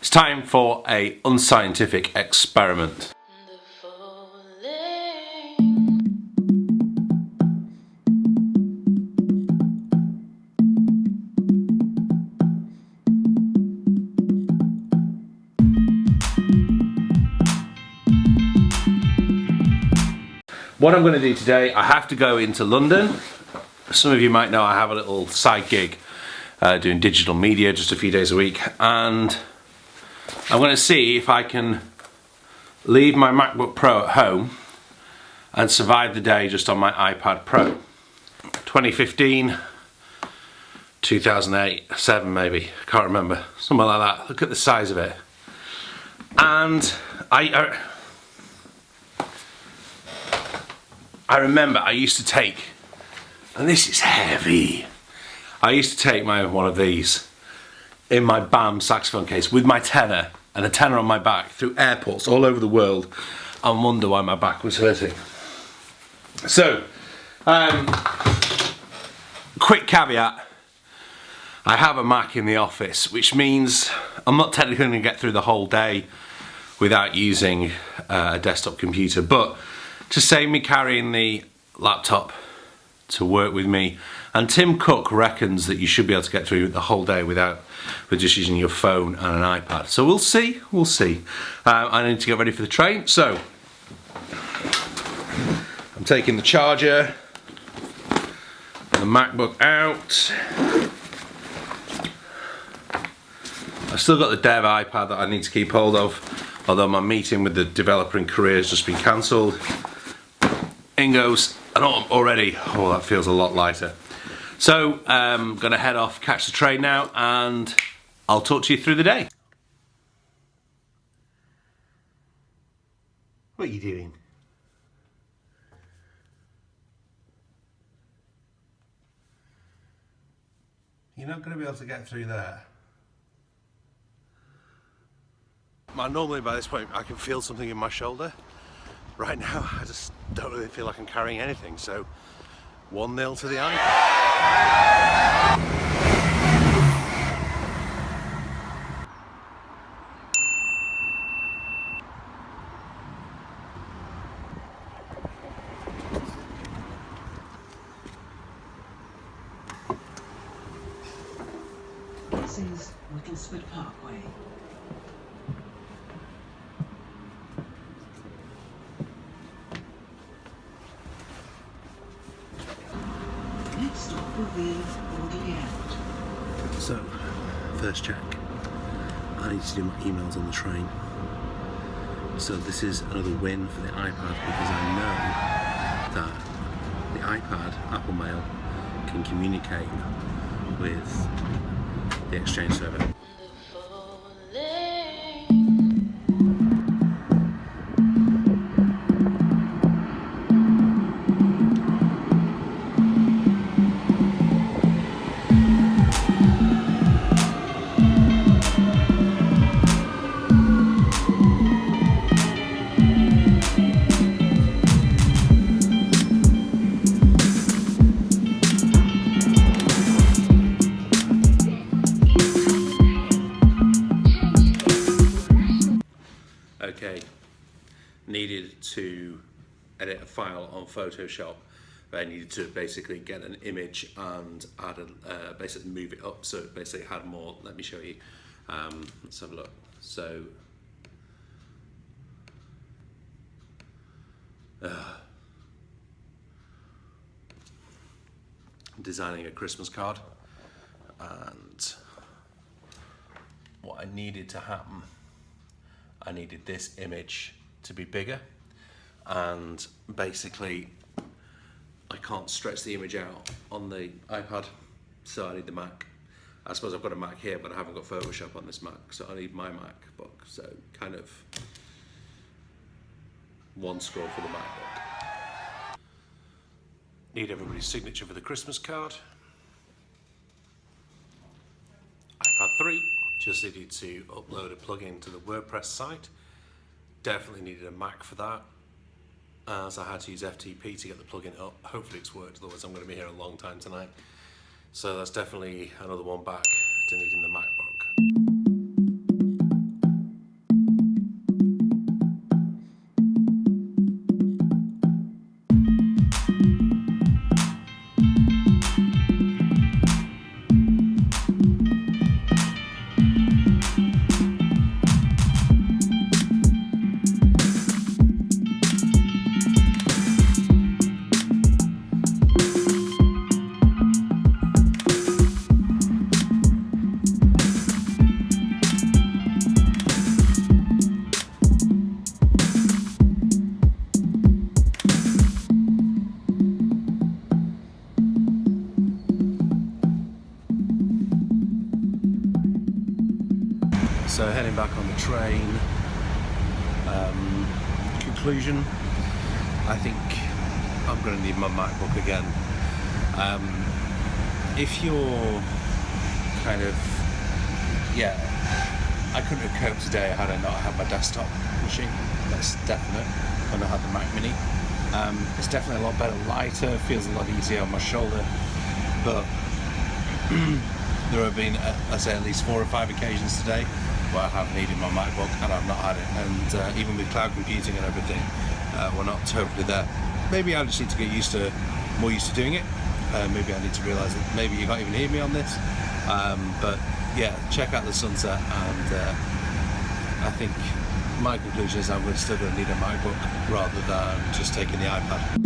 It's time for a unscientific experiment. What I'm going to do today, I have to go into London. Some of you might know I have a little side gig doing digital media just a few days a week, and I'm going to see if I can leave my MacBook Pro at home and survive the day just on my iPad Pro. 2015, 2008, 7 maybe, can't remember, something like that. Look at the size of it. And I remember I used to take, and this is heavy, I used to take one of these in my BAM saxophone case with my tenor and a tenor on my back through airports all over the world and wonder why my back was hurting. So, quick caveat, I have a Mac in the office, which means I'm not technically going to get through the whole day without using a desktop computer, but to save me carrying the laptop to work with me, and Tim Cook reckons that you should be able to get through the whole day with just using your phone and an iPad. So we'll see. I need to get ready for the train, so I'm taking the charger, the MacBook out. I've still got the dev iPad that I need to keep hold of, although my meeting with the developer in Korea has just been cancelled. In goes, and already, oh, that feels a lot lighter. So I'm gonna head off, catch the train now, and I'll talk to you through the day. What are you doing? You're not gonna be able to get through there. Normally by this point I can feel something in my shoulder. Right now I just don't really feel like I'm carrying anything, so 1-0 to the iPad. This is Whittlesford Parkway. Next stop will be Alderley End. So, first check. I need to do my emails on the train. So this is another win for the iPad, because I know that the iPad, Apple Mail, can communicate with the Exchange server. Okay, needed to edit a file on Photoshop, but I needed to basically get an image and add basically move it up so it basically had more. Let me show you. Let's have a look. So I'm designing a Christmas card, and what I needed to happen, I needed this image to be bigger, and basically I can't stretch the image out on the iPad, so I need the Mac. I suppose I've got a Mac here, but I haven't got Photoshop on this Mac, so I need my MacBook. So kind of one scroll for the MacBook. Need everybody's signature for the Christmas card. iPad 3. Just needed to upload a plugin to the WordPress site. Definitely needed a Mac for that, as I had to use FTP to get the plugin up. Hopefully it's worked, otherwise I'm going to be here a long time tonight. So that's definitely another one back to needing the MacBook. getting back on the train. Conclusion, I think I'm going to need my MacBook again. If you're kind of, yeah, I couldn't have coped today had I not had my desktop machine, that's definite, when I had the Mac Mini. It's definitely a lot better, lighter, feels a lot easier on my shoulder, but there have been, I say, at least 4 or 5 occasions today where I have needed my MacBook and I've not had it, and even with cloud computing and everything, we're not totally there. Maybe I just need to get more used to doing it. Maybe I need to realise that maybe you can't even hear me on this. But yeah, check out the sunset, and I think my conclusion is I'm still going to need a MacBook rather than just taking the iPad.